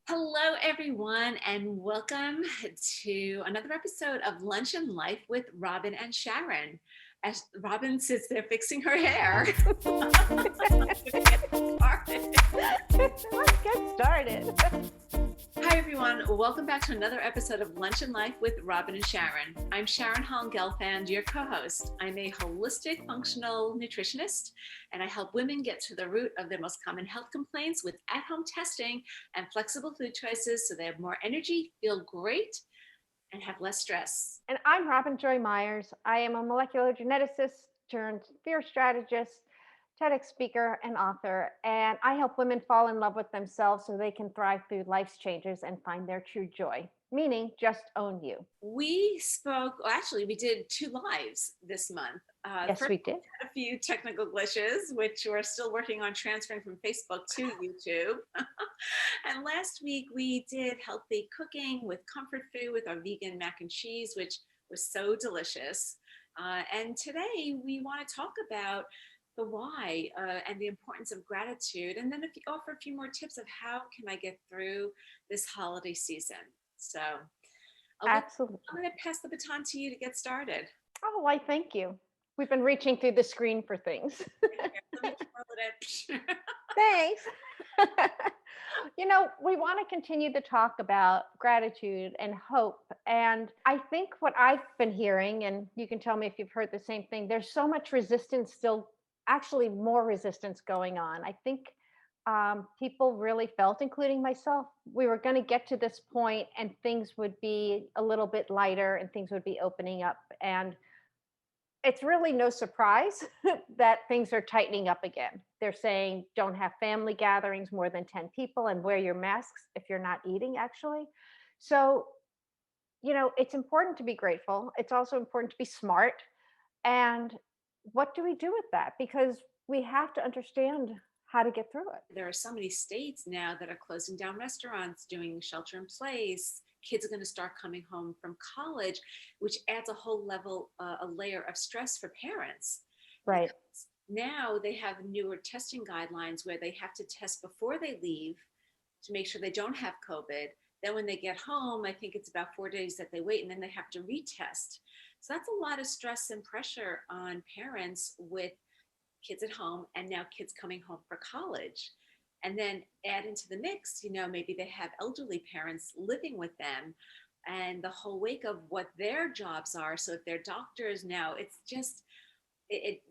Hello, everyone, and welcome to another episode of Lunch and Life with Robin and Sharon. As Robin sits there fixing her hair. Let's get started. Hi, everyone. Welcome back to another episode of Lunch and Life with Robin and Sharon. I'm Sharon Holm-Gelfand, your co-host. I'm a holistic functional nutritionist, and I help women get to the root of their most common health complaints with at-home testing and flexible food choices so they have more energy, feel great, and have less stress. And I'm Robin Joy Myers. I am a molecular geneticist turned fear strategist, TEDx speaker, and author. And I help women fall in love with themselves so they can thrive through life's changes and find their true joy, meaning just own you. We spoke, well, actually, we did two lives this month. Yes, First, we did. had a few technical glitches, which we're still working on transferring from Facebook to YouTube. And last week, we did healthy cooking with comfort food with our vegan mac and cheese, which was so delicious. And today, we want to talk about the why and the importance of gratitude, and then if you offer a few more tips of how can I get through this holiday season. So Absolutely. I'm going to pass the baton to you to get started. Oh, I thank you. We've been reaching through the screen for things. Let me twirl it. Thanks. We want to continue to talk about gratitude and hope. And I think what I've been hearing, and you can tell me if you've heard the same thing, there's so much resistance still, actually, more resistance going on. I think people really felt, including myself, we were going to get to this point and things would be a little bit lighter and things would be opening up. And it's really no surprise that things are tightening up again. They're saying don't have family gatherings more than 10 people and wear your masks if you're not eating, actually. So, it's important to be grateful. It's also important to be smart. And what do we do with that? Because we have to understand how to get through it. There are so many states now that are closing down restaurants, doing shelter in place. Kids are going to start coming home from college, which adds a whole level, a layer of stress for parents. Right. Because now they have newer testing guidelines where they have to test before they leave to make sure they don't have COVID. Then when they get home, I think it's about 4 days that they wait and then they have to retest. So that's a lot of stress and pressure on parents with kids at home and now kids coming home for college. And then add into the mix, maybe they have elderly parents living with them and the whole wake of what their jobs are. So if they're doctors now, it's just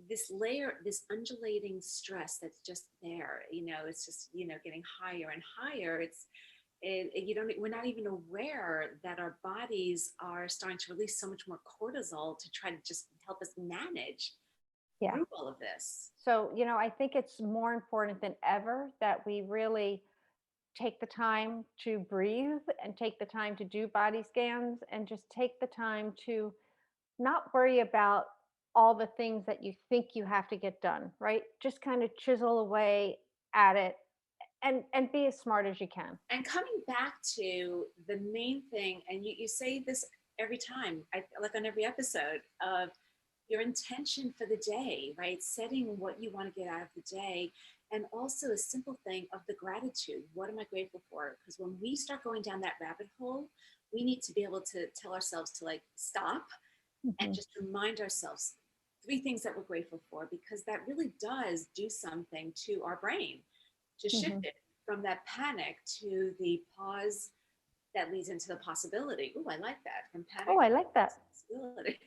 this layer, this undulating stress that's just there. It's just getting higher and higher. You don't, we're not even aware that our bodies are starting to release so much more cortisol to try to just help us manage Yeah. through all of this. So, I think it's more important than ever that we really take the time to breathe and take the time to do body scans and just take the time to not worry about all the things that you think you have to get done, right? Just kind of chisel away at it and be as smart as you can. And coming back to the main thing, and you say this every time, like on every episode, of your intention for the day, right? Setting what you want to get out of the day. And also a simple thing of the gratitude. What am I grateful for? Because when we start going down that rabbit hole, we need to be able to tell ourselves to like stop and just remind ourselves three things that we're grateful for, because that really does do something to our brain to shift it from that panic to the pause that leads into the possibility. Oh, I like that. From panic Oh, I like that. to possibility.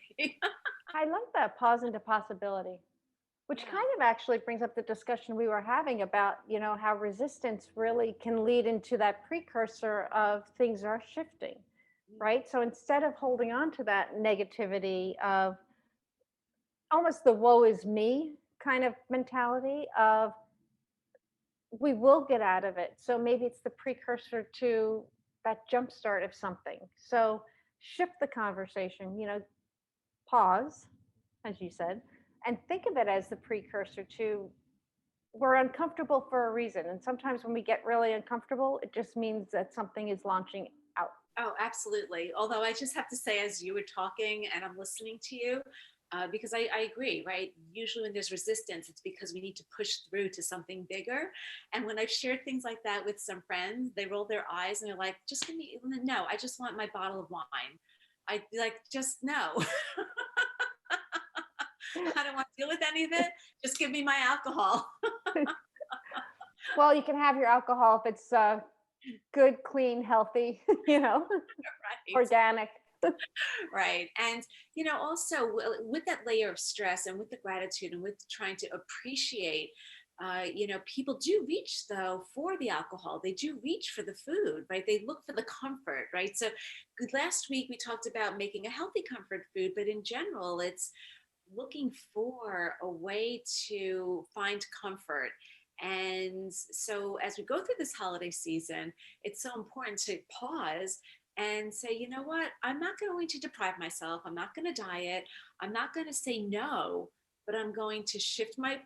I like that pause into possibility, which Yeah. kind of actually brings up the discussion we were having about, how resistance really can lead into that precursor of things are shifting, right? So instead of holding on to that negativity of almost the woe is me kind of mentality of we will get out of it. So maybe it's the precursor to that jump start of something. So shift the conversation, pause, as you said, and think of it as the precursor to we're uncomfortable for a reason. And sometimes when we get really uncomfortable, it just means that something is launching out. Oh, absolutely. Although I just have to say, as you were talking and I'm listening to you, Because I agree, right? Usually when there's resistance, it's because we need to push through to something bigger. And when I've shared things like that with some friends, they roll their eyes and they're like, just give me, no, I just want my bottle of wine. I like, just no. I don't want to deal with any of it. Just give me my alcohol. Well, you can have your alcohol if it's good, clean, healthy, Right. organic. Right. And, also with that layer of stress and with the gratitude and with trying to appreciate, people do reach though for the alcohol. They do reach for the food, right? They look for the comfort, right? So last week we talked about making a healthy comfort food, but in general, it's looking for a way to find comfort. And so, as we go through this holiday season, it's so important to pause and say, you know what? I'm not going to deprive myself. I'm not going to diet. I'm not going to say no, but I'm going to shift my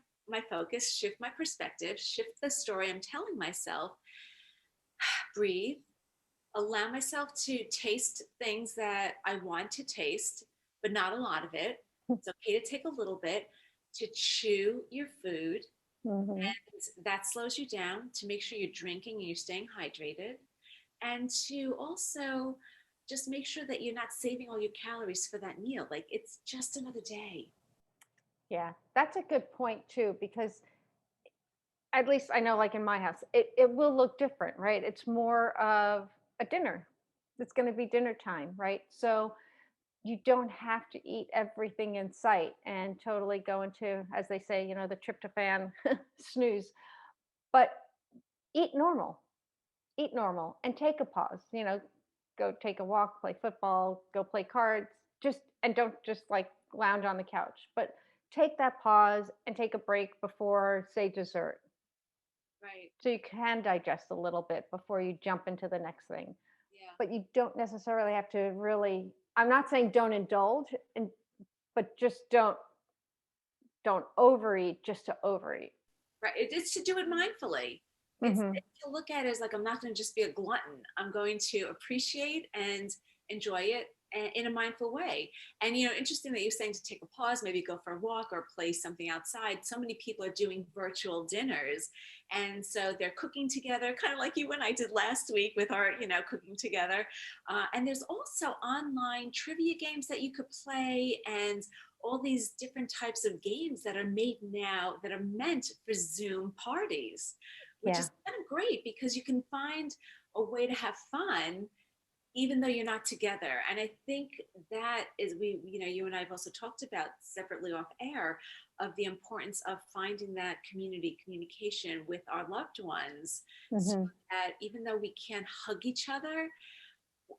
focus, shift my perspective, shift the story I'm telling myself, breathe, allow myself to taste things that I want to taste, but not a lot of it. It's okay to take a little bit, to chew your food. Hmm. And that slows you down, to make sure you're drinking and you're staying hydrated. And to also just make sure that you're not saving all your calories for that meal. Like it's just another day. Yeah, that's a good point too, because at least I know, like in my house, it will look different, right? It's more of a dinner. It's going to be dinner time, right? So you don't have to eat everything in sight and totally go into, as they say, the tryptophan snooze, but eat normal, eat normal and take a pause, go take a walk, play football, go play cards, and don't just like lounge on the couch, but take that pause and take a break before, say, dessert. Right. So you can digest a little bit before you jump into the next thing. Yeah. But you don't necessarily have to really, I'm not saying don't indulge, but just don't overeat just to overeat. Right. It's to do it mindfully. Hmm. It's to look at it as like, I'm not going to just be a glutton. I'm going to appreciate and enjoy it in a mindful way. And, interesting that you're saying to take a pause, maybe go for a walk or play something outside. So many people are doing virtual dinners. And so they're cooking together, kind of like you and I did last week with our, cooking together. And there's also online trivia games that you could play, and all these different types of games that are made now that are meant for Zoom parties, which Yeah. is kind of great because you can find a way to have fun even though you're not together. And I think that is, you and I have also talked about separately off air, of the importance of finding that communication with our loved ones, so Hmm. that even though we can't hug each other,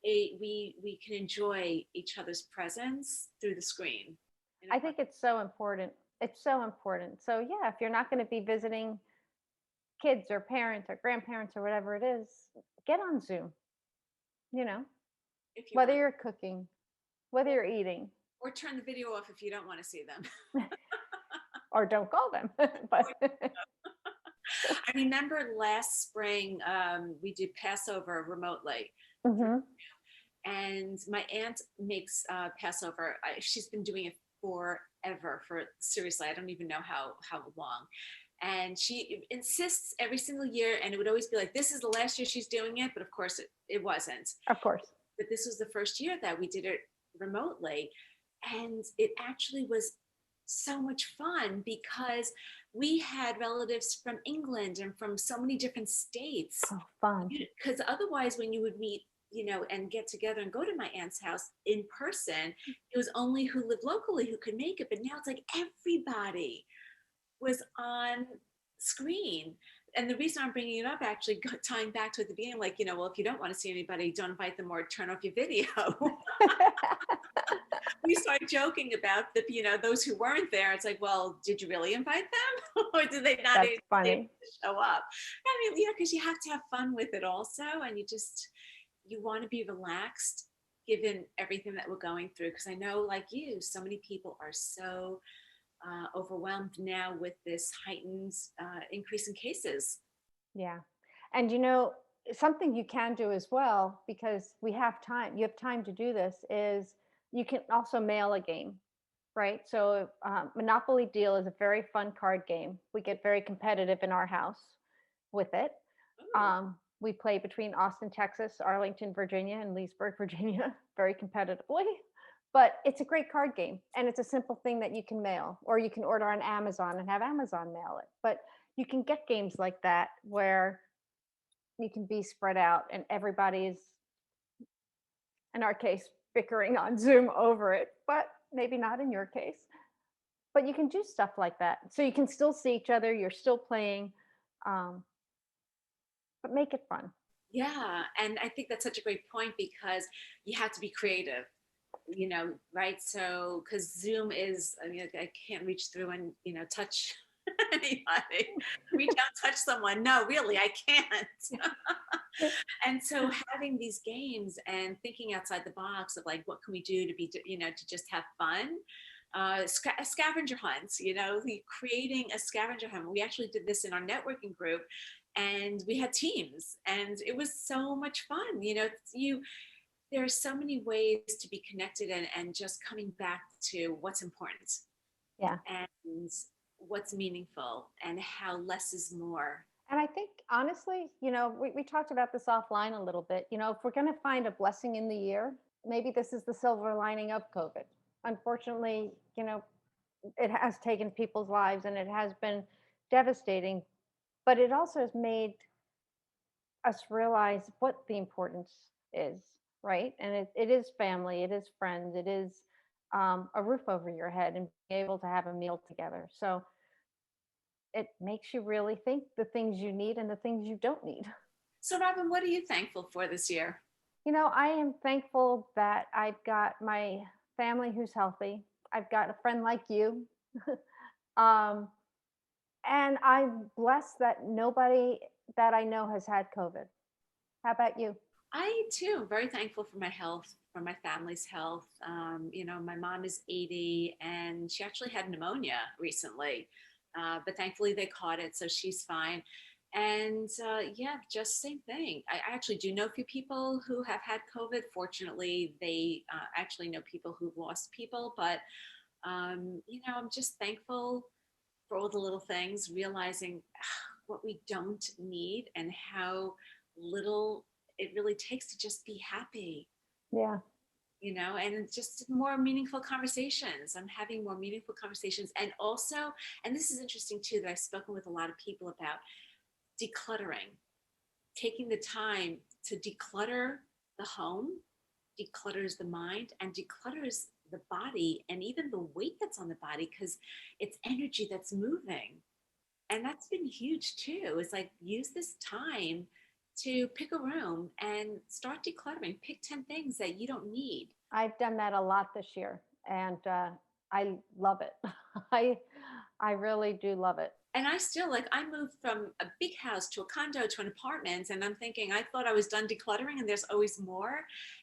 we can enjoy each other's presence through the screen in a I fun. think it's so important. It's so important. So yeah, if you're not going to be visiting kids or parents or grandparents or whatever it is, get on Zoom, you know, If you whether want, you're cooking, whether or, you're eating, or turn the video off if you don't want to see them. or don't call them. But I remember last spring, we did Passover remotely, hmm. and my aunt makes Passover. She's been doing it forever. For seriously, I don't even know how long. And she insists every single year, and it would always be like, this is the last year she's doing it, but of course it wasn't. Of course. But this was the first year that we did it remotely, and it actually was so much fun because we had relatives from England and from so many different states. Oh, fun. Because otherwise, when you would meet, and get together and go to my aunt's house in person, it was only who lived locally who could make it. But now it's like everybody was on screen. And the reason I'm bringing it up, actually tying back to the beginning, like, well, if you don't want to see anybody, don't invite them or turn off your video. We started joking about those who weren't there. It's like, well, did you really invite them, or did they not That's able funny. to show up? I mean, because you have to have fun with it also, and you want to be relaxed given everything that we're going through. Because I know, like you, so many people are so overwhelmed now with this heightened increase in cases. Yeah. And something you can do as well, because we have time, you have time to do this, is you can also mail a game. right? So Monopoly Deal is a very fun card game. We get very competitive in our house with it. Oh, We play between Austin, Texas, Arlington, Virginia, and Leesburg, Virginia, very competitively. But it's a great card game, and it's a simple thing that you can mail, or you can order on Amazon and have Amazon mail it. But you can get games like that where you can be spread out, and everybody's, in our case, bickering on Zoom over it, but maybe not in your case. But you can do stuff like that, so you can still see each other. You're still playing, um, but make it fun. yeah. And I think that's such a great point because you have to be creative, right? So, because Zoom is, I mean, I can't reach through and, touch anybody, reach out, touch someone. No, really, I can't. And so having these games and thinking outside the box of like, what can we do to be, to just have fun? Scavenger hunts, creating a scavenger hunt. We actually did this in our networking group and we had teams and it was so much fun. There are so many ways to be connected and just coming back to what's important Yeah. and what's meaningful and how less is more. And I think honestly, we talked about this offline a little bit. If we're going to find a blessing in the year, maybe this is the silver lining of COVID. Unfortunately, it has taken people's lives and it has been devastating, but it also has made us realize what the importance is, right? And it is family, it is friends, it is a roof over your head and being able to have a meal together. So it makes you really think the things you need and the things you don't need. So, Robin, what are you thankful for this year? I am thankful that I've got my family who's healthy. I've got a friend like you. um, and I'm blessed that nobody that I know has had COVID. How about you? I too am very thankful for my health, for my family's health. My mom is 80 and she actually had pneumonia recently, but thankfully they caught it, so she's fine. And yeah, just same thing. I actually do know a few people who have had COVID. Fortunately, they actually know people who've lost people, but I'm just thankful for all the little things, realizing what we don't need and how little it really takes to just be happy, Yeah, and just more meaningful conversations. I'm having more meaningful conversations. And also, and this is interesting too, that I've spoken with a lot of people about decluttering, taking the time to declutter the home, declutters the mind, and declutters the body and even the weight that's on the body because it's energy that's moving. And that's been huge too. It's like use this time to pick a room and start decluttering. Pick 10 things that you don't need. I've done that a lot this year, and I love it. I I really do love it. And I still like I moved from a big house to a condo to an apartment and I'm thinking I thought I was done decluttering and there's always more.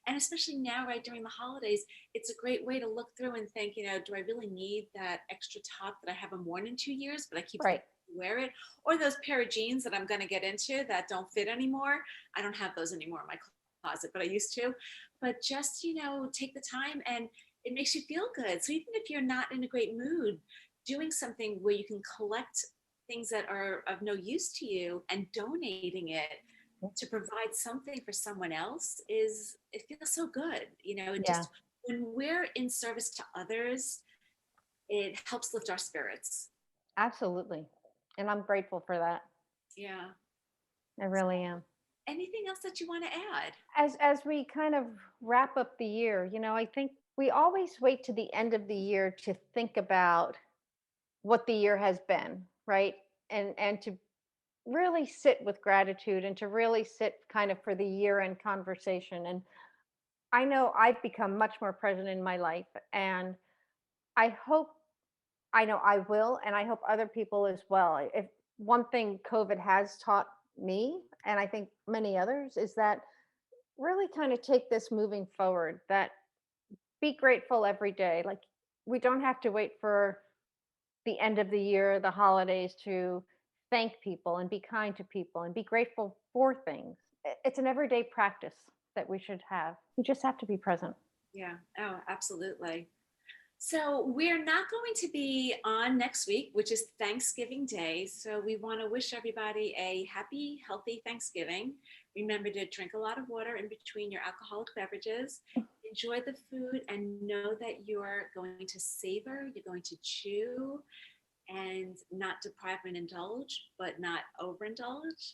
And especially now right during the holidays, it's a great way to look through and think, do I really need that extra top that I haven't worn in 2 years, but I keep Right. wear it, or those pair of jeans that I'm going to get into that don't fit anymore. I don't have those anymore in my closet, but I used to. But just, take the time and it makes you feel good. So even if you're not in a great mood, doing something where you can collect things that are of no use to you and donating it to provide something for someone else is it feels so good. It Yeah, just when we're in service to others, it helps lift our spirits. absolutely. And I'm grateful for that. Yeah. I really am. Anything else that you want to add? As we kind of wrap up the year, I think we always wait to the end of the year to think about what the year has been, right? And to really sit with gratitude and to really sit kind of for the year end conversation. And I know I've become much more present in my life, and I hope I know I will, and I hope other people as well. If one thing COVID has taught me, and I think many others, is that really kind of take this moving forward, that be grateful every day. Like, we don't have to wait for the end of the year, the holidays, to thank people and be kind to people and be grateful for things. It's an everyday practice that we should have. We just have to be present. Yeah. Oh, absolutely. So we're not going to be on next week, which is Thanksgiving Day. So we want to wish everybody a happy, healthy Thanksgiving. Remember to drink a lot of water in between your alcoholic beverages. Enjoy the food and know that you're going to savor, you're going to chew and not deprive and indulge, but not overindulge.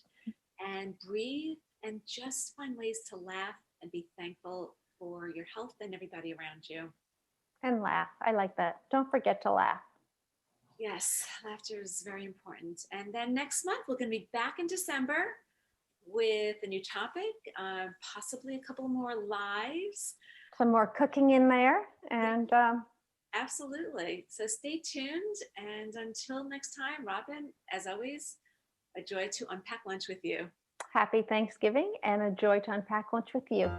And breathe and just find ways to laugh and be thankful for your health and everybody around you. And laugh. I like that. Don't forget to laugh. Yes, laughter is very important. And then next month, we're going to be back in December with a new topic, possibly a couple more lives. Some more cooking in there. And Absolutely. So stay tuned. And until next time, Robin, as always, a joy to unpack lunch with you. happy Thanksgiving and a joy to unpack lunch with you.